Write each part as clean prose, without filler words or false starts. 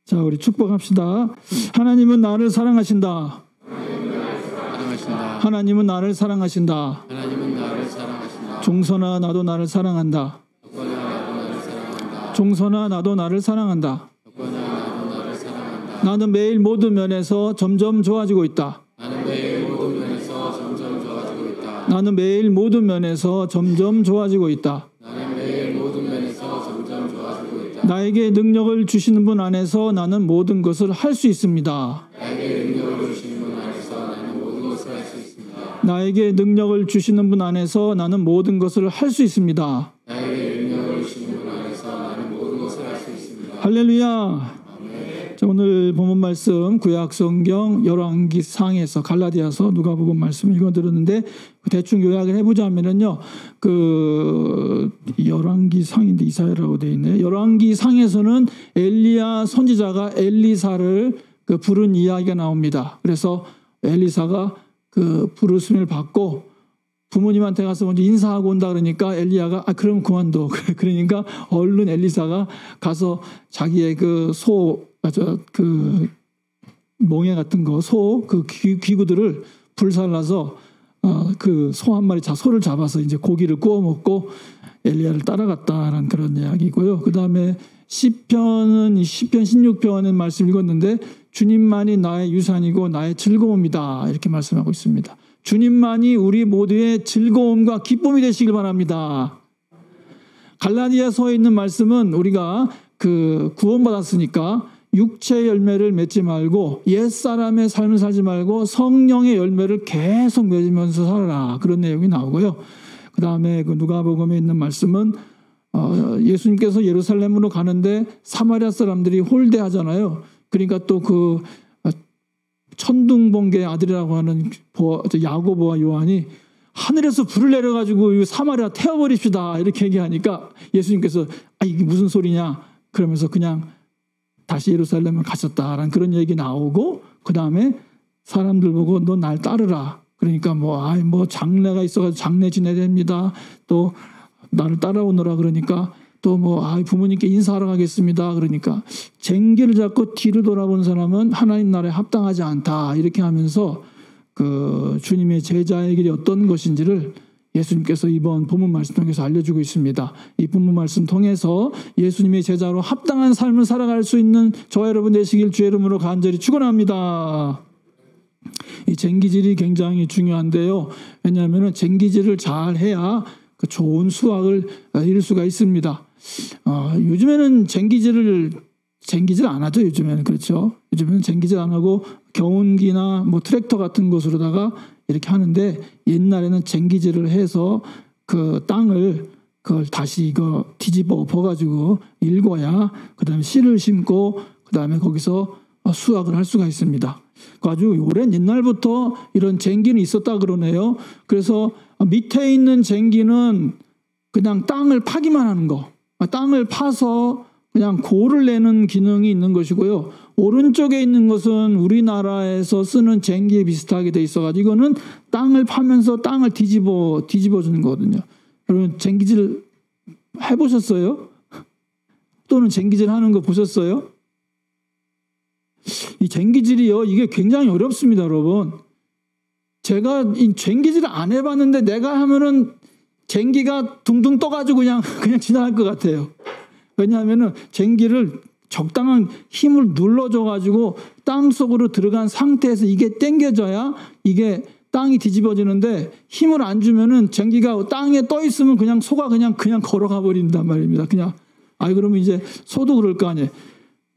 자, 우리 축복합시다. 하나님은 나를 사랑하신다. 하나님은 나를 사랑하신다. 하나님은 나를 사랑하신다. 종선아, 나도 나를 사랑한다. 종선아, 나도 나를 사랑한다. 나는 매일 모든 면에서 점점 좋아지고 있다. 나는 매일 모든 면에서 점점 좋아지고 있다. 나는 매일 모든 면에서 점점 좋아지고 있다. 나는 매일 모든 면에서 점점 좋아지고 있다. 나에게 능력을 주시는 분 안에서 나는 모든 것을 할 수 있습니다. 나에게 능력을 주시는 분 안에서 나는 모든 것을 할 수 있습니다. 나에게 능력을 주시는 분 안에서 나는 모든 것을 할 수 있습니다. 나에게 능력을 주시는 분 안에서 나는 모든 것을 할 수 있습니다. 할렐루야. 자, 오늘 본문 말씀 구약 성경 열왕기상에서 갈라디아서 누가복음 말씀 읽어드렸는데 대충 요약을 해보자면은요, 그 열왕기상인데 이사야라고 되어 있네요. 열왕기상에서는 엘리야 선지자가 엘리사를 그 부른 이야기가 나옵니다. 그래서 엘리사가 그 부르심을 받고 부모님한테 가서 먼저 인사하고 온다 그러니까 엘리야가 그럼 그만둬. 그러니까 얼른 엘리사가 가서 자기의 그 그 몽에 같은 거 그 기구들을 불살라서 그 소 한 마리 소를 잡아서 이제 고기를 구워 먹고 엘리야를 따라갔다라는 그런 이야기고요. 그 다음에 시편 16편은 말씀 읽었는데 주님만이 나의 유산이고 나의 즐거움이다 이렇게 말씀하고 있습니다. 주님만이 우리 모두의 즐거움과 기쁨이 되시길 바랍니다. 갈라디아서에 있는 말씀은 우리가 그 구원받았으니까 육체의 열매를 맺지 말고 옛사람의 삶을 살지 말고 성령의 열매를 계속 맺으면서 살아라. 그런 내용이 나오고요. 그 다음에 그 누가복음에 있는 말씀은 예수님께서 예루살렘으로 가는데 사마리아 사람들이 홀대하잖아요. 그러니까 또 그 천둥번개의 아들이라고 하는 야고보와 요한이 하늘에서 불을 내려가지고 사마리아 태워버립시다 이렇게 얘기하니까 예수님께서 이게 무슨 소리냐 그러면서 그냥 다시 예루살렘을 가셨다라는 그런 얘기 나오고, 그 다음에 사람들 보고 너 날 따르라 그러니까 뭐 장례가 있어가지고 장례 지내야 됩니다. 또 나를 따라오너라 그러니까 또 부모님께 인사하러 가겠습니다. 그러니까 쟁기를 잡고 뒤를 돌아본 사람은 하나님 나라에 합당하지 않다 이렇게 하면서 그 주님의 제자의 길이 어떤 것인지를 예수님께서 이번 본문 말씀 통해서 알려주고 있습니다. 이 본문 말씀 통해서 예수님의 제자로 합당한 삶을 살아갈 수 있는 저와 여러분 되시길 주의 이름으로 간절히 축원합니다. 이 쟁기질이 굉장히 중요한데요. 왜냐하면 쟁기질을 잘 해야 그 좋은 수확을 이룰 수가 있습니다. 요즘에는 쟁기질 안 하죠. 요즘에는 그렇죠. 요즘에는 쟁기질 안 하고 경운기나 트랙터 같은 것으로다가 이렇게 하는데 옛날에는 쟁기질을 해서 그 땅을 그걸 다시 이거 뒤집어 엎어가지고 일궈야 그 다음에 씨를 심고 그 다음에 거기서 수확을 할 수가 있습니다. 아주 오랜 옛날부터 이런 쟁기는 있었다 그러네요. 그래서 밑에 있는 쟁기는 그냥 땅을 파기만 하는 거, 땅을 파서 그냥 고를 내는 기능이 있는 것이고요. 오른쪽에 있는 것은 우리나라에서 쓰는 쟁기에 비슷하게 돼 있어가지고 이거는 땅을 파면서 땅을 뒤집어 주는 거거든요. 여러분 쟁기질 해보셨어요? 또는 쟁기질 하는 거 보셨어요? 이 쟁기질이요, 이게 굉장히 어렵습니다, 여러분. 제가 이 쟁기질을 안 해봤는데 내가 하면은 쟁기가 둥둥 떠가지고 그냥 지나갈 것 같아요. 왜냐하면은 쟁기를 적당한 힘을 눌러줘가지고 땅 속으로 들어간 상태에서 이게 당겨져야 이게 땅이 뒤집어지는데 힘을 안 주면은 쟁기가 땅에 떠 있으면 그냥 소가 그냥 걸어가 버린단 말입니다. 그냥 그러면 이제 소도 그럴 거 아니에요.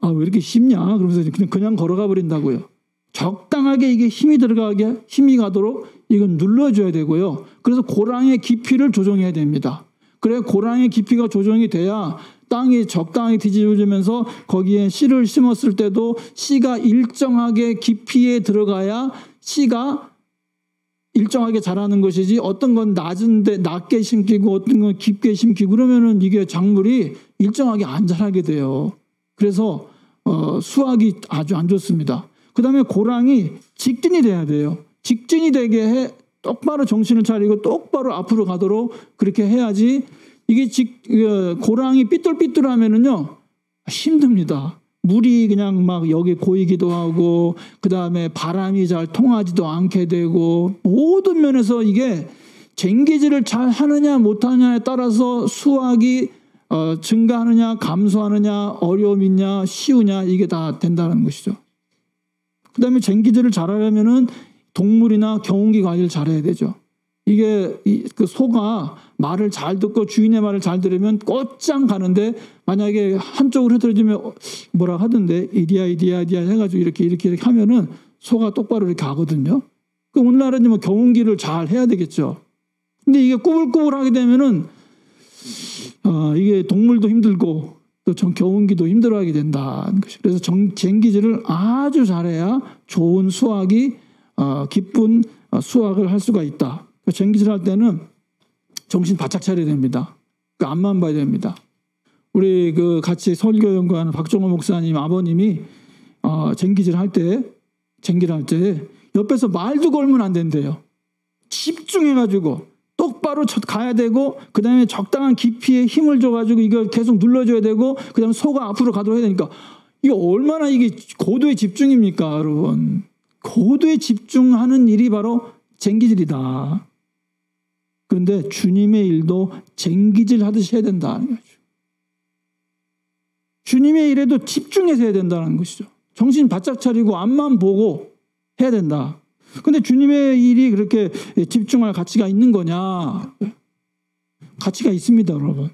왜 이렇게 쉽냐? 그러면서 그냥 걸어가 버린다고요. 적당하게 이게 힘이 들어가게 힘이 가도록 이건 눌러줘야 되고요. 그래서 고랑의 깊이를 조정해야 됩니다. 그래 고랑의 깊이가 조정이 돼야 땅이 적당히 뒤집어지면서 거기에 씨를 심었을 때도 씨가 일정하게 깊이에 들어가야 씨가 일정하게 자라는 것이지 어떤 건 낮게 심기고 어떤 건 깊게 심기고 그러면은 이게 작물이 일정하게 안 자라게 돼요. 그래서 수확이 아주 안 좋습니다. 그 다음에 고랑이 직진이 돼야 돼요. 직진이 되게 똑바로 정신을 차리고 똑바로 앞으로 가도록 그렇게 해야지 이게 고랑이 삐뚤삐뚤하면은요 힘듭니다. 물이 그냥 막 여기 고이기도 하고 그다음에 바람이 잘 통하지도 않게 되고 모든 면에서 이게 쟁기질을 잘 하느냐 못하느냐에 따라서 수확이 증가하느냐 감소하느냐 어려움이 있냐 쉬우냐 이게 다 된다는 것이죠. 그다음에 쟁기질을 잘하려면은 동물이나 경운기 관리를 잘해야 되죠. 이게 그 소가 말을 잘 듣고 주인의 말을 잘 들으면 곧장 가는데 만약에 한쪽으로 흐트러지면 뭐라 하던데 이리야 해가지고 이렇게 하면은 소가 똑바로 이렇게 가거든요. 그럼 오늘날은 뭐 경운기를 잘 해야 되겠죠. 근데 이게 꾸불꾸불하게 되면은 이게 동물도 힘들고 또 경운기도 힘들어하게 된다는 것이. 그래서 쟁기질을 아주 잘해야 좋은 수확이 기쁜 수확을 할 수가 있다. 쟁기질 할 때는 정신 바짝 차려야 됩니다. 그 앞만 봐야 됩니다. 우리 그 같이 설교 연구하는 박종호 목사님 아버님이 쟁기질 할 때 옆에서 말도 걸면 안 된대요. 집중해가지고 똑바로 가야 되고 그다음에 적당한 깊이에 힘을 줘가지고 이걸 계속 눌러줘야 되고 그다음에 소가 앞으로 가도록 해야 되니까 이게 얼마나 이게 고도의 집중입니까, 여러분? 고도의 집중하는 일이 바로 쟁기질이다. 그런데 주님의 일도 쟁기질 하듯이 해야 된다는 거죠. 주님의 일에도 집중해서 해야 된다는 것이죠. 정신 바짝 차리고 앞만 보고 해야 된다. 근데 주님의 일이 그렇게 집중할 가치가 있는 거냐? 가치가 있습니다, 여러분.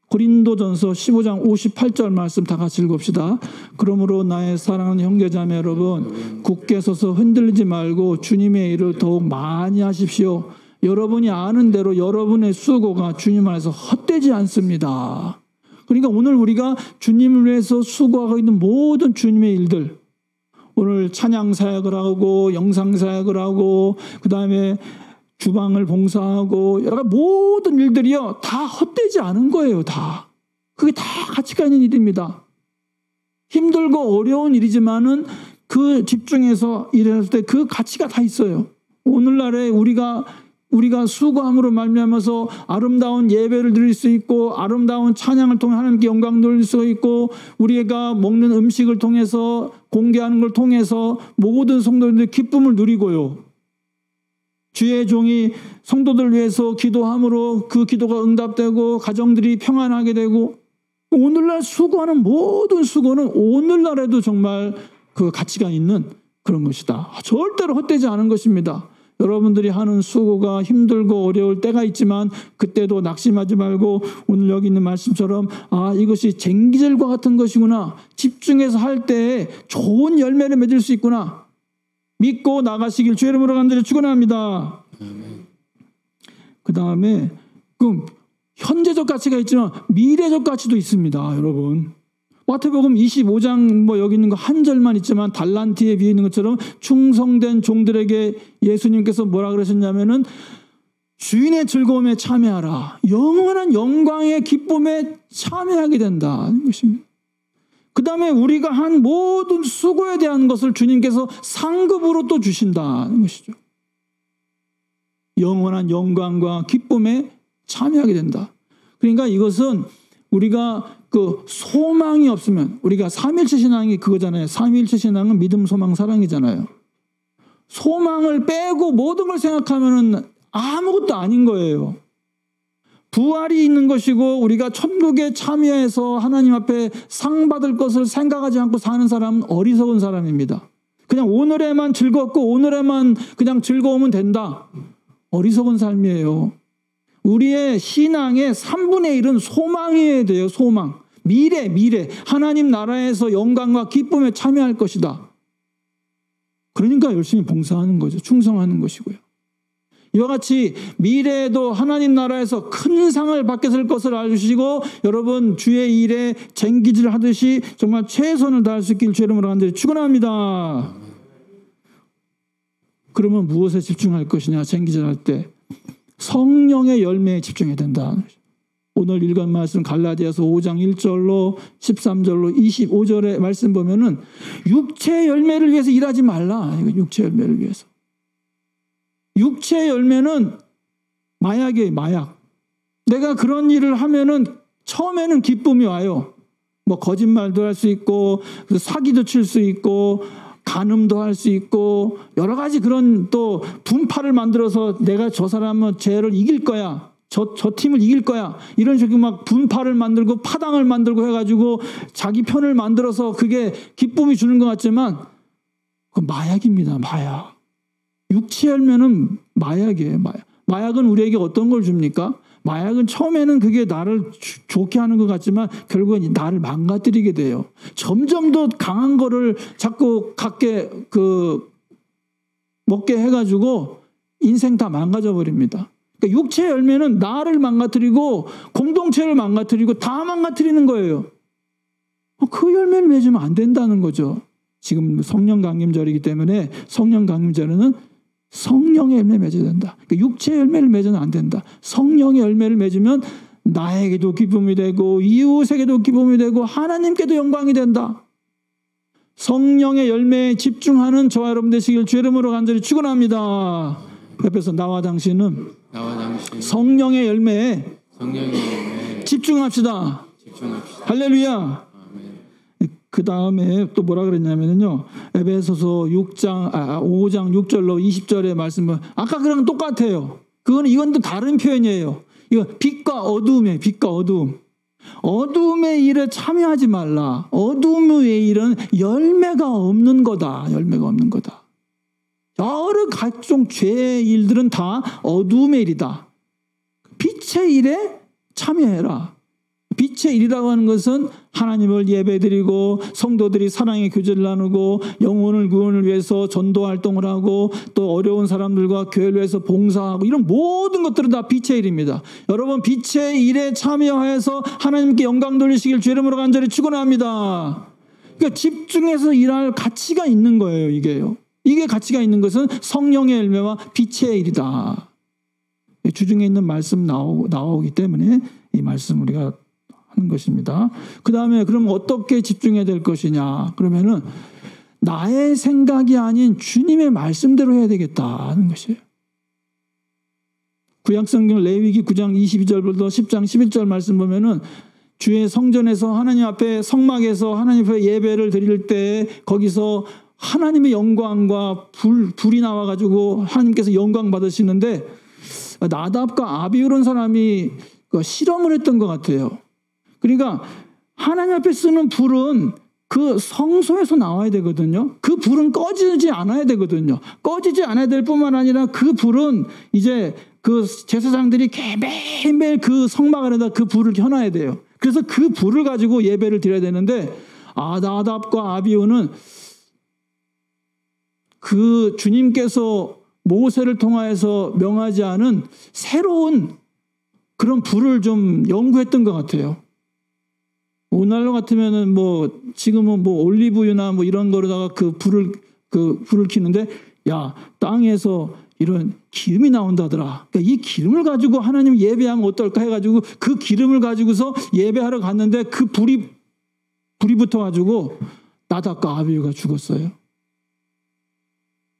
고린도전서 15장 58절 말씀 다 같이 읽읍시다. 그러므로 나의 사랑하는 형제자매 여러분, 굳게 서서 흔들리지 말고 주님의 일을 더욱 많이 하십시오. 여러분이 아는 대로 여러분의 수고가 주님 안에서 헛되지 않습니다. 그러니까 오늘 우리가 주님을 위해서 수고하고 있는 모든 주님의 일들, 오늘 찬양 사역을 하고 영상 사역을 하고 그다음에 주방을 봉사하고 여러 가지 모든 일들이요 다 헛되지 않은 거예요. 다 그게 다 가치가 있는 일입니다. 힘들고 어려운 일이지만은 그 집중해서 일할 때 그 가치가 다 있어요. 오늘날에 우리가 수고함으로 말미암아서 아름다운 예배를 드릴 수 있고 아름다운 찬양을 통해 하나님께 영광 돌릴 수 있고 우리가 먹는 음식을 통해서 공개하는 걸 통해서 모든 성도들의 기쁨을 누리고요. 주의 종이 성도들 위해서 기도함으로 그 기도가 응답되고 가정들이 평안하게 되고 오늘날 수고하는 모든 수고는 오늘날에도 정말 그 가치가 있는 그런 것이다. 절대로 헛되지 않은 것입니다. 여러분들이 하는 수고가 힘들고 어려울 때가 있지만 그때도 낙심하지 말고 오늘 여기 있는 말씀처럼 이것이 쟁기질과 같은 것이구나. 집중해서 할 때 좋은 열매를 맺을 수 있구나. 믿고 나가시길 주의 이름으로 간절히 축원합니다. 그 다음에 그럼 현재적 가치가 있지만 미래적 가치도 있습니다, 여러분. 마태복음 25장 여기 있는 거 한 절만 있지만 달란트에 비해 있는 것처럼 충성된 종들에게 예수님께서 뭐라 그러셨냐면은 주인의 즐거움에 참여하라. 영원한 영광의 기쁨에 참여하게 된다는 것입니다. 그 다음에 우리가 한 모든 수고에 대한 것을 주님께서 상급으로 또 주신다는 것이죠. 영원한 영광과 기쁨에 참여하게 된다. 그러니까 이것은 우리가 그 소망이 없으면 우리가 삼위일체 신앙이 그거잖아요. 삼위일체 신앙은 믿음, 소망, 사랑이잖아요. 소망을 빼고 모든 걸 생각하면은 아무것도 아닌 거예요. 부활이 있는 것이고 우리가 천국에 참여해서 하나님 앞에 상 받을 것을 생각하지 않고 사는 사람은 어리석은 사람입니다. 그냥 오늘에만 즐겁고 오늘에만 그냥 즐거우면 된다. 어리석은 삶이에요. 우리의 신앙의 3분의 1은 소망이어야 돼요. 소망. 미래. 하나님 나라에서 영광과 기쁨에 참여할 것이다. 그러니까 열심히 봉사하는 거죠. 충성하는 것이고요. 이와 같이 미래에도 하나님 나라에서 큰 상을 받게 될 것을 알으시고 여러분 주의 일에 쟁기질 하듯이 정말 최선을 다할 수 있길 주의 이름으로 간절히 축원합니다. 그러면 무엇에 집중할 것이냐? 쟁기질 할 때 성령의 열매에 집중해야 된다. 오늘 읽은 말씀 갈라디아서 5장 1절로 13절로 25절의 말씀 보면은 육체의 열매를 위해서 일하지 말라. 육체 열매를 위해서. 육체의 열매는 마약이에요. 마약. 내가 그런 일을 하면은 처음에는 기쁨이 와요. 뭐 거짓말도 할 수 있고 사기도 칠 수 있고 간음도 할 수 있고 여러 가지 그런 또 분파를 만들어서 내가 저 사람은 죄를 이길 거야. 저 팀을 이길 거야. 이런 식으로 막 분파를 만들고 파당을 만들고 해가지고 자기 편을 만들어서 그게 기쁨이 주는 것 같지만 그건 마약입니다. 마약. 육체 열매는 마약이에요. 마약은 우리에게 어떤 걸 줍니까? 마약은 처음에는 그게 나를 좋게 하는 것 같지만 결국은 나를 망가뜨리게 돼요. 점점 더 강한 거를 자꾸 갖게 먹게 해가지고 인생 다 망가져 버립니다. 그러니까 육체 열매는 나를 망가뜨리고 공동체를 망가뜨리고 다 망가뜨리는 거예요. 그 열매를 맺으면 안 된다는 거죠. 지금 성령 강림절이기 때문에 성령 강림절에는 성령의 열매 맺어야 된다. 그러니까 육체의 열매를 맺으면 안 된다. 성령의 열매를 맺으면 나에게도 기쁨이 되고 이웃에게도 기쁨이 되고 하나님께도 영광이 된다. 성령의 열매에 집중하는 저와 여러분 되시길 주 이름으로 간절히 축원합니다. 옆에서 나와 당신은 성령의 열매에 집중합시다. 할렐루야. 그 다음에 또 뭐라 그랬냐면요. 에베소서 5장 6절로 20절의 말씀은 아까 그랑 똑같아요. 이건 또 다른 표현이에요. 이거 빛과 어두움이에요. 빛과 어두움. 어두움의 일에 참여하지 말라. 어두움의 일은 열매가 없는 거다. 열매가 없는 거다. 여러 각종 죄의 일들은 다 어두움의 일이다. 빛의 일에 참여해라. 빛의 일이라고 하는 것은 하나님을 예배드리고 성도들이 사랑의 교제를 나누고 영혼을 구원을 위해서 전도 활동을 하고 또 어려운 사람들과 교회를 위해서 봉사하고 이런 모든 것들은 다 빛의 일입니다. 여러분 빛의 일에 참여해서 하나님께 영광 돌리시길 주 이름으로 간절히 축원합니다. 그러니까 집중해서 일할 가치가 있는 거예요. 이게 가치가 있는 것은 성령의 열매와 빛의 일이다. 주중에 있는 말씀 나오기 때문에 이 말씀 우리가 하는 것입니다. 그 다음에 그럼 어떻게 집중해야 될 것이냐? 그러면은 나의 생각이 아닌 주님의 말씀대로 해야 되겠다는 것이에요. 구약성경 레위기 9장 22절부터 10장 11절 말씀 보면은 주의 성전에서 하나님 앞에 성막에서 하나님 앞에 예배를 드릴 때 거기서 하나님의 영광과 불이 나와가지고 하나님께서 영광 받으시는데 나답과 아비후라는 사람이 실험을 했던 것 같아요. 그러니까 하나님 앞에 쓰는 불은 그 성소에서 나와야 되거든요. 그 불은 꺼지지 않아야 되거든요. 꺼지지 않아야 될 뿐만 아니라 그 불은 이제 그 제사장들이 매일매일 그 성막 안에다 그 불을 켜놔야 돼요. 그래서 그 불을 가지고 예배를 드려야 되는데 나답과 아비후는 그 주님께서 모세를 통하여서 명하지 않은 새로운 그런 불을 좀 연구했던 것 같아요. 오늘날 같으면은 지금은 올리브유나 이런 거로다가 그 불을 켜는데 땅에서 이런 기름이 나온다더라. 그러니까 이 기름을 가지고 하나님 예배하면 어떨까 해가지고 그 기름을 가지고서 예배하러 갔는데 그 불이 붙어가지고 나답과 아비후가 죽었어요.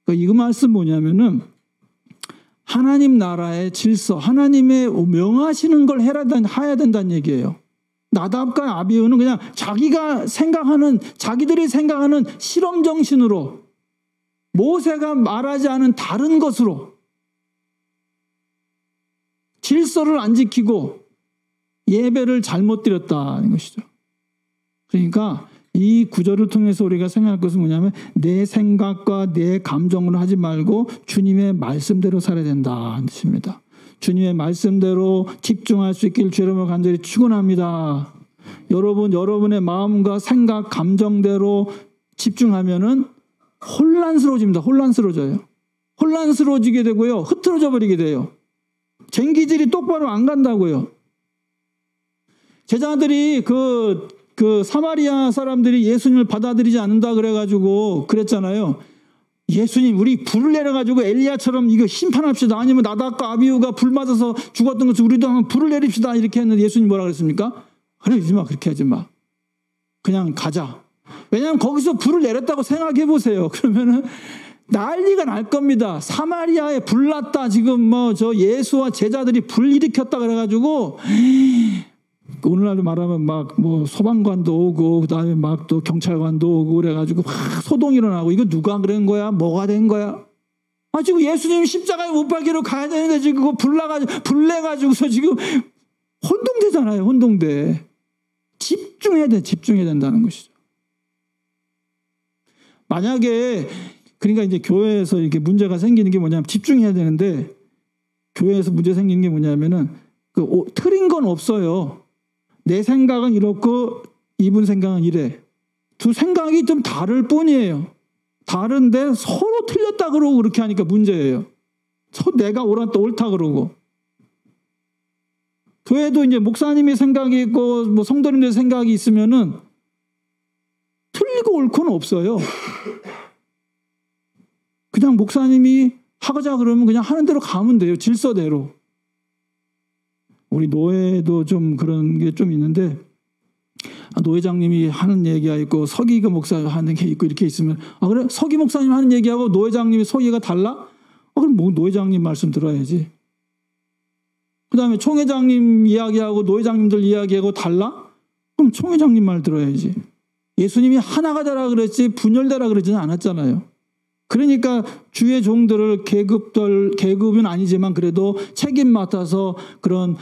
그러니까 이 말씀 뭐냐면은 하나님 나라의 질서, 하나님의 명하시는 걸 해야 된다는 얘기예요. 나답과 아비후는 그냥 자기들이 생각하는 실험 정신으로 모세가 말하지 않은 다른 것으로 질서를 안 지키고 예배를 잘못 드렸다는 것이죠. 그러니까 이 구절을 통해서 우리가 생각할 것은 뭐냐면 내 생각과 내 감정으로 하지 말고 주님의 말씀대로 살아야 된다는 뜻입니다. 주님의 말씀대로 집중할 수 있길 주 이름으로 간절히 축원합니다. 여러분의 마음과 생각, 감정대로 집중하면은 혼란스러워져요. 혼란스러워지게 되고요. 흐트러져 버리게 돼요. 쟁기질이 똑바로 안 간다고요. 제자들이 그 사마리아 사람들이 예수님을 받아들이지 않는다 그래가지고 그랬잖아요. 예수님 우리 불을 내려가지고 엘리야처럼 이거 심판합시다. 아니면 나답과 아비후가 불 맞아서 죽었던 것을 우리도 한번 불을 내립시다. 이렇게 했는데 예수님 뭐라 그랬습니까? 그러지 마. 그렇게 하지 마. 그냥 가자. 왜냐하면 거기서 불을 내렸다고 생각해 보세요. 그러면은 난리가 날 겁니다. 사마리아에 불났다. 지금 저 예수와 제자들이 불 일으켰다 그래가지고 오늘날로 말하면 막 뭐 소방관도 오고 그다음에 막 또 경찰관도 오고 그래가지고 막 소동이 일어나고 이거 누가 그런 거야? 뭐가 된 거야? 아 지금 예수님 십자가에 못 박이러 가야 되는데 지금 그거 불내가지고서 지금 혼동되잖아요. 혼동돼. 집중해야 된다는 것이죠. 만약에 그러니까 이제 교회에서 이렇게 문제가 생기는 게 뭐냐면 집중해야 되는데 교회에서 문제 생긴 게 뭐냐면은 틀린 건 없어요. 내 생각은 이렇고 이분 생각은 이래. 두 생각이 좀 다를 뿐이에요. 다른데 서로 틀렸다 그러고 그렇게 하니까 문제예요. 내가 옳다 그러고. 교회도 이제 목사님의 생각이 있고 뭐 성도님들 생각이 있으면은 틀리고 옳고는 없어요. 그냥 목사님이 하자 그러면 그냥 하는 대로 가면 돼요. 질서대로. 우리 노회도 좀 그런 게 좀 있는데 노회장님이 하는 얘기가 있고 서기가 목사 하는 게 있고 이렇게 있으면 그래? 서기 목사님 하는 얘기하고 노회장님의 서기가 달라? 그럼 뭐 노회장님 말씀 들어야지. 그 다음에 총회장님 이야기하고 노회장님들 이야기하고 달라? 그럼 총회장님 말 들어야지. 예수님이 하나가 되라 그랬지 분열되라 그러지는 않았잖아요. 그러니까 주의 종들을 계급은 아니지만 그래도 책임 맡아서 그런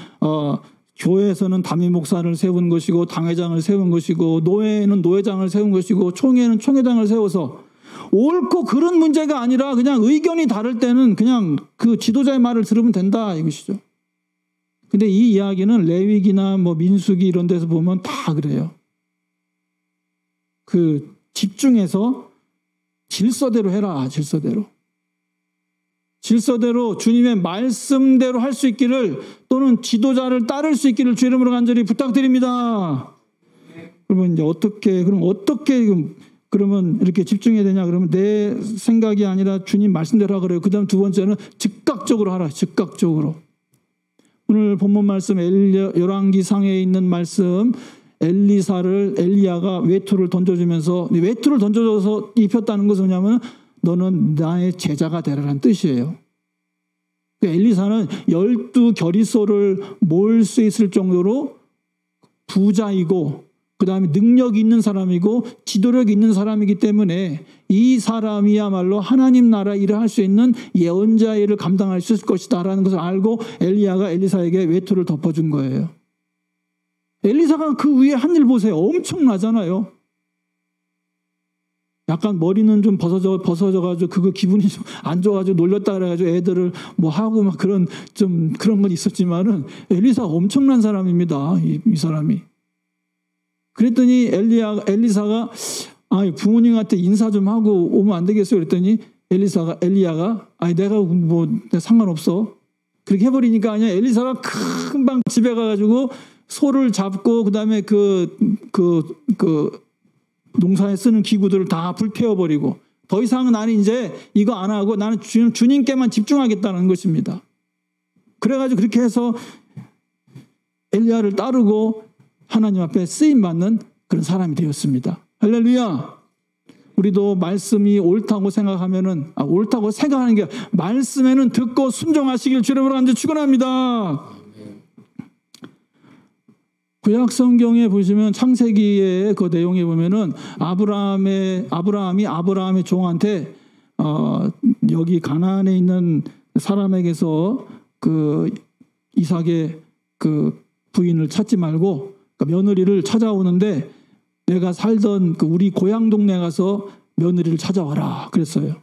교회에서는 담임 목사를 세운 것이고 당회장을 세운 것이고 노회에는 노회장을 세운 것이고 총회는 총회장을 세워서 옳고 그런 문제가 아니라 그냥 의견이 다를 때는 그냥 그 지도자의 말을 들으면 된다 이것이죠. 근데 이 이야기는 레위기나 뭐 민수기 이런 데서 보면 다 그래요. 그 집중해서 질서대로 해라. 질서대로 주님의 말씀대로 할 수 있기를 또는 지도자를 따를 수 있기를 주 이름으로 간절히 부탁드립니다. 그러면 이제 어떻게 그러면 이렇게 집중해야 되냐? 그러면 내 생각이 아니라 주님 말씀대로 하라 그래요. 그다음 두 번째는 즉각적으로 하라. 즉각적으로. 오늘 본문 말씀 열왕기상에 있는 말씀 엘리야가 외투를 던져주면서 외투를 던져줘서 입혔다는 것은 뭐냐면 너는 나의 제자가 되라는 뜻이에요. 엘리사는 12겨리소를 모을 수 있을 정도로 부자이고 그 다음에 능력이 있는 사람이고 지도력이 있는 사람이기 때문에 이 사람이야말로 하나님 나라 일을 할 수 있는 예언자의 일을 감당할 수 있을 것이다 라는 것을 알고 엘리야가 엘리사에게 외투를 덮어준 거예요. 엘리사가 그 위에 한 일 보세요. 엄청나잖아요. 약간 머리는 좀 벗어져가지고 그거 기분이 좀 안 좋아가지고 놀렸다 그래가지고 애들을 뭐 하고 막 그런 건 있었지만은 엘리사가 엄청난 사람입니다. 이 사람이. 그랬더니 엘리사가 부모님한테 인사 좀 하고 오면 안 되겠어요? 그랬더니 엘리야가 내가 뭐 상관없어. 그렇게 해버리니까 아니야. 엘리사가 금방 집에 가가지고 소를 잡고 그다음에 그 농사에 쓰는 기구들을 다 불태워버리고 더 이상은 나는 이제 이거 안 하고 나는 주님께만 집중하겠다는 것입니다. 그래가지고 그렇게 해서 엘리야를 따르고 하나님 앞에 쓰임받는 그런 사람이 되었습니다. 할렐루야. 우리도 말씀이 옳다고 생각하면은 옳다고 생각하는 게 말씀에는 듣고 순종하시길 주님으로 간절히 축원합니다. 구약 성경에 보시면 창세기의 그 내용에 보면은 아브라함이 아브라함의 종한테 여기 가나안에 있는 사람에게서 그 이삭의 그 부인을 찾지 말고 그 며느리를 찾아오는데 내가 살던 그 우리 고향 동네 가서 며느리를 찾아와라 그랬어요.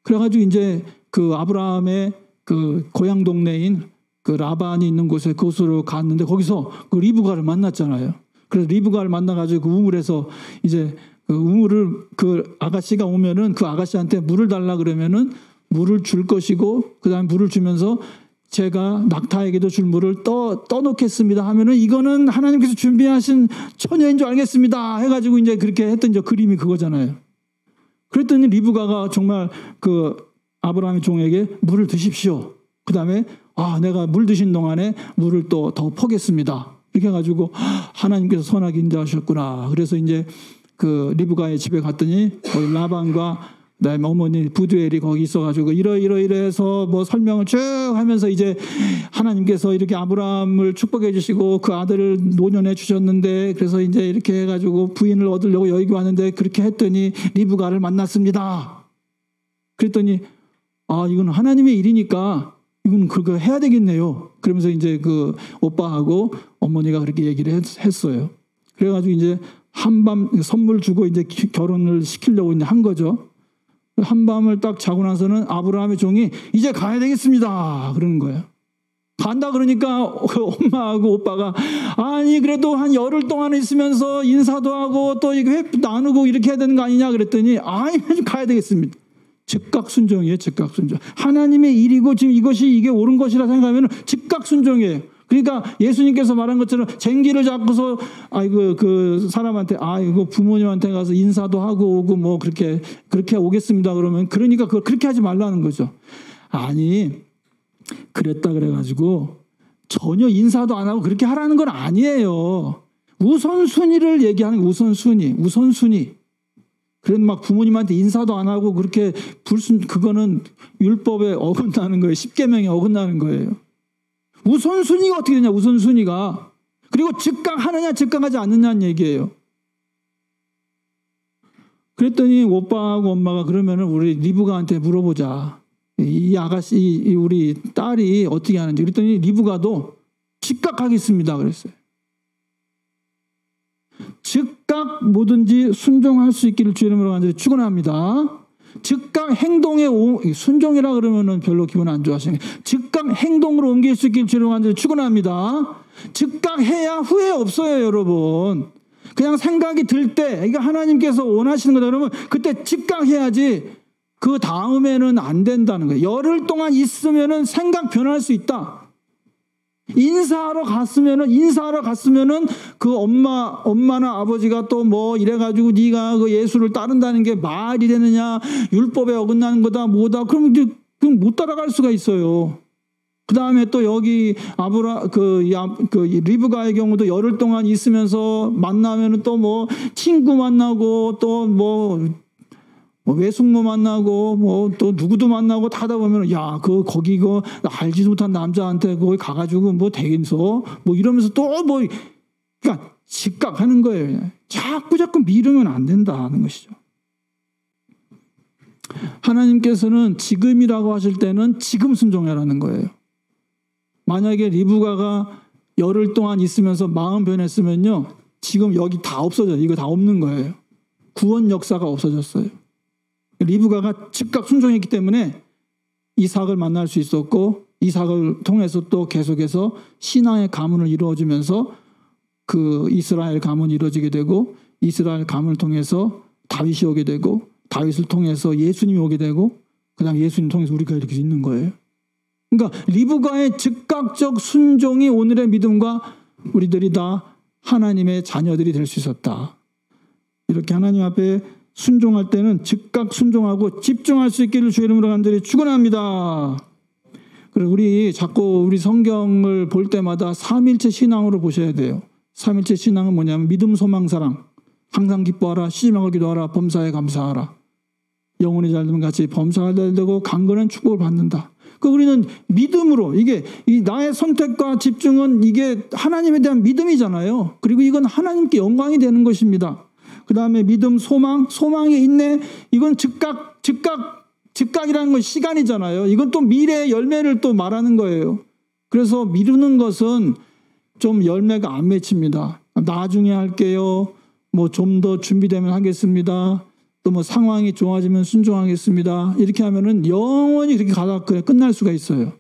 그래가지고 이제 그 아브라함의 그 고향 동네인 그 라반이 있는 곳에 그곳으로 갔는데 거기서 그 리브가를 만났잖아요. 그래서 리브가를 만나가지고 그 우물에서 이제 그 우물을 그 아가씨가 오면은 그 아가씨한테 물을 달라 그러면은 물을 줄 것이고 그 다음에 물을 주면서 제가 낙타에게도 줄 물을 떠놓겠습니다 하면은 이거는 하나님께서 준비하신 처녀인 줄 알겠습니다 해가지고 이제 그렇게 했던 이제 그림이 그거잖아요. 그랬더니 리브가가 정말 그 아브라함의 종에게 물을 드십시오. 그 다음에 내가 물 드신 동안에 물을 또 더 퍼겠습니다. 이렇게 해가지고 하나님께서 선하게 인도하셨구나. 그래서 이제 그 리브가의 집에 갔더니 거기 라반과 그다음에 어머니 부두엘이 거기 있어가지고 이러해서 뭐 설명을 쭉 하면서 이제 하나님께서 이렇게 아브라함을 축복해 주시고 그 아들을 노년해 주셨는데 그래서 이제 이렇게 해가지고 부인을 얻으려고 여기 왔는데 그렇게 했더니 리브가를 만났습니다. 그랬더니 이건 하나님의 일이니까 이건 그거 해야 되겠네요. 그러면서 이제 그 오빠하고 어머니가 그렇게 얘기를 했어요. 그래가지고 이제 한밤 선물 주고 이제 결혼을 시키려고 이제 한 거죠. 한밤을 딱 자고 나서는 아브라함의 종이 이제 가야 되겠습니다. 그러는 거예요. 간다 그러니까 엄마하고 오빠가 아니 그래도 한 열흘 동안 있으면서 인사도 하고 또 이거 회 나누고 이렇게 해야 되는 거 아니냐 그랬더니 아니 가야 되겠습니다. 즉각 순종이에요. 즉각 순종. 하나님의 일이고 지금 이게 옳은 것이라 생각하면 즉각 순종이에요. 그러니까 예수님께서 말한 것처럼 쟁기를 잡고서 그 사람한테 이거 부모님한테 가서 인사도 하고 오고 뭐 그렇게 오겠습니다. 그러니까 그렇게 하지 말라는 거죠. 아니 그랬다 그래가지고 전혀 인사도 안 하고 그렇게 하라는 건 아니에요. 우선순위를 얘기하는 거, 우선순위. 그래도 막 부모님한테 인사도 안 하고 그렇게 그거는 율법에 어긋나는 거예요. 십계명에 어긋나는 거예요. 우선순위가 어떻게 되냐, 우선순위가. 그리고 즉각 하느냐, 즉각하지 않느냐는 얘기예요. 그랬더니 오빠하고 엄마가 그러면은 우리 리브가한테 물어보자. 이 아가씨, 우리 딸이 어떻게 하는지. 그랬더니 리브가도 즉각 하겠습니다. 그랬어요. 즉각 뭐든지 순종할 수 있기를 주의 이름으로 간절히 축원합니다. 즉각 행동에 순종이라 그러면은 별로 기분 안 좋아하시는 거예요. 즉각 행동으로 옮길 수 있기를 주의 이름으로 간절히 축원합니다. 즉각 해야 후회 없어요, 여러분. 그냥 생각이 들 때 이거 하나님께서 원하시는 거다 그러면 그때 즉각 해야지. 그 다음에는 안 된다는 거예요. 열흘 동안 있으면은 생각 변할 수 있다. 인사하러 갔으면은 그 엄마나 아버지가 또 뭐 이래가지고 네가 그 예수를 따른다는 게 말이 되느냐, 율법에 어긋나는 거다 뭐다, 그러면 못 따라갈 수가 있어요. 그 다음에 또 여기 리브가의 경우도 열흘 동안 있으면서 만나면은 또 뭐 친구 만나고 또 뭐 외숙모 만나고 뭐 또 누구도 만나고 타다 보면 거기 알지도 못한 남자한테 거기 가가지고 뭐 되겠어 뭐 이러면서 또 뭐 그러니까 즉각하는 거예요. 자꾸 미루면 안 된다는 것이죠. 하나님께서는 지금이라고 하실 때는 지금 순종하라는 거예요. 만약에 리브가가 열흘 동안 있으면서 마음 변했으면요, 지금 여기 다 없어져요. 이거 다 없는 거예요. 구원 역사가 없어졌어요. 리브가가 즉각 순종했기 때문에 이삭을 만날 수 있었고, 이삭을 통해서 또 계속해서 신앙의 가문을 이루어지면서 그 이스라엘 가문이 이루어지게 되고, 이스라엘 가문을 통해서 다윗이 오게 되고, 다윗을 통해서 예수님이 오게 되고, 그 다음에 예수님 통해서 우리가 이렇게 있는 거예요. 그러니까 리브가의 즉각적 순종이 오늘의 믿음과 우리들이 다 하나님의 자녀들이 될 수 있었다. 이렇게 하나님 앞에 순종할 때는 즉각 순종하고 집중할 수 있기를 주의 이름으로 간절히 축원합니다. 그리고 우리 성경을 볼 때마다 삼일체 신앙으로 보셔야 돼요. 삼일체 신앙은 뭐냐면 믿음, 소망, 사랑. 항상 기뻐하라, 쉬지 말고 기도하라, 범사에 감사하라. 영혼이 잘되면 같이 범사가 잘되고 강건한 축복을 받는다. 우리는 믿음으로, 이게 나의 선택과 집중은 이게 하나님에 대한 믿음이잖아요. 그리고 이건 하나님께 영광이 되는 것입니다. 그 다음에 믿음, 소망의 인내, 이건 즉각이라는 건 시간이잖아요. 이건 또 미래의 열매를 또 말하는 거예요. 그래서 미루는 것은 좀 열매가 안 맺힙니다. 나중에 할게요. 뭐 좀 더 준비되면 하겠습니다. 또 뭐 상황이 좋아지면 순종하겠습니다. 이렇게 하면은 영원히 그렇게 가다 끝날 수가 있어요.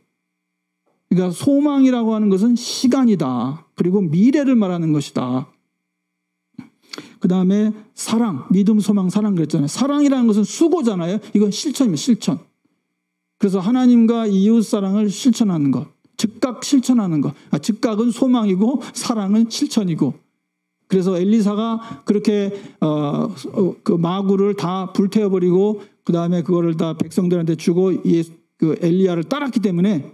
그러니까 소망이라고 하는 것은 시간이다. 그리고 미래를 말하는 것이다. 그 다음에 사랑, 믿음, 소망, 사랑 그랬잖아요. 사랑이라는 것은 수고잖아요. 이건 실천입니다. 실천. 그래서 하나님과 이웃 사랑을 실천하는 것. 즉각 실천하는 것. 즉각은 소망이고 사랑은 실천이고. 그래서 엘리사가 그렇게 그 마구를 다 불태워버리고 그 다음에 그거를 다 백성들한테 주고 그 엘리야를 따랐기 때문에,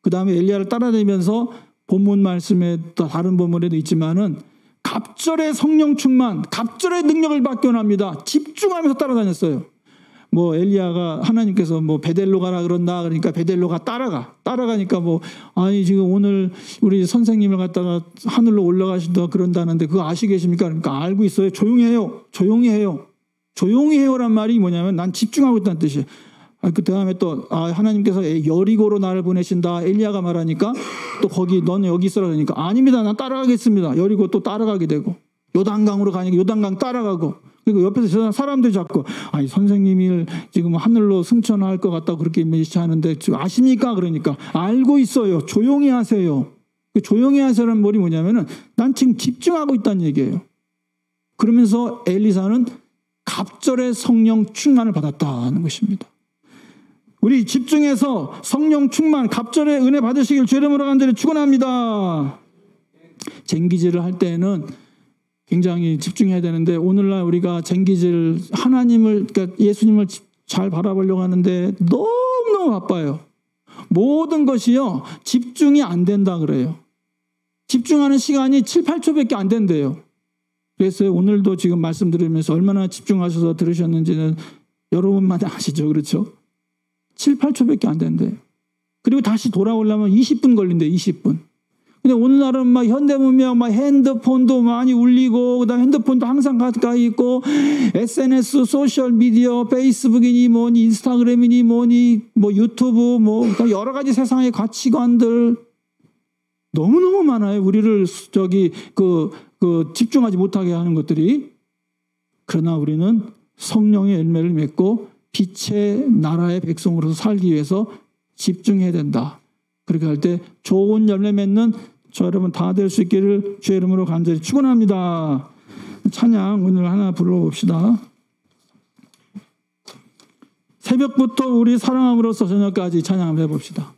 그 다음에 엘리야를 따라다니면서 본문 말씀에 또 다른 본문에도 있지만은 갑절의 성령 충만, 갑절의 능력을 받게 원합니다. 집중하면서 따라다녔어요. 뭐 엘리야가 하나님께서 뭐 베델로 가라 그런다 그러니까 베델로가 따라가니까 뭐 아니 지금 오늘 우리 선생님을 갖다가 하늘로 올라가신다 그런다는데 그거 아시 계십니까? 그러니까 알고 있어요. 조용히 해요란 말이 뭐냐면 난 집중하고 있다는 뜻이에요. 그 다음에 또 하나님께서 여리고로 나를 보내신다 엘리야가 말하니까 또 거기 너는 여기 있으라 그러니까 아닙니다. 난 따라가겠습니다. 여리고 또 따라가게 되고 요단강으로 가니까 요단강 따라가고 그리고 옆에서 사람들이 자꾸 아니 선생님이 지금 하늘로 승천할 것 같다고 그렇게 메시하는데 지금 아십니까? 그러니까 알고 있어요. 조용히 하세요. 조용히 하세요라는 말이 뭐냐면은 난 지금 집중하고 있다는 얘기예요. 그러면서 엘리사는 갑절의 성령 충만을 받았다는 것입니다. 우리 집중해서 성령 충만, 갑절의 은혜 받으시길 주 이름으로 간절히 축원합니다. 쟁기질을 할 때에는 굉장히 집중해야 되는데 오늘날 우리가 쟁기질 하나님을 그러니까 예수님을 잘 바라보려고 하는데 너무너무 바빠요. 모든 것이요 집중이 안 된다 그래요. 집중하는 시간이 7, 8초밖에 안 된대요. 그래서 오늘도 지금 말씀드리면서 얼마나 집중하셔서 들으셨는지는 여러분만 아시죠. 그렇죠? 7, 8초밖에 안 된대요. 그리고 다시 돌아오려면 20분 걸린대요. 20분. 근데 오늘날은 막 현대문명 막 핸드폰도 많이 울리고 그다음 핸드폰도 항상 가까이 있고 SNS, 소셜 미디어, 페이스북이니 뭐니 인스타그램이니 뭐니 뭐 유튜브 뭐 여러 가지 세상의 가치관들 너무너무 많아요. 우리를 집중하지 못하게 하는 것들이. 그러나 우리는 성령의 열매를 맺고 빛의 나라의 백성으로서 살기 위해서 집중해야 된다. 그렇게 할 때 좋은 열매 맺는 저 여러분 다 될 수 있기를 주의 이름으로 간절히 축원합니다. 찬양 오늘 하나 불러봅시다. 새벽부터 우리 사랑함으로써 저녁까지 찬양 한번 해봅시다.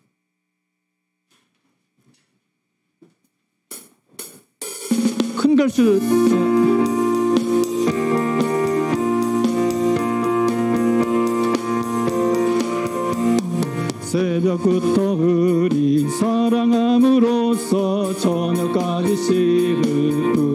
큰 글씨를 새벽부터 우리 사랑함으로써 저녁까지 씨를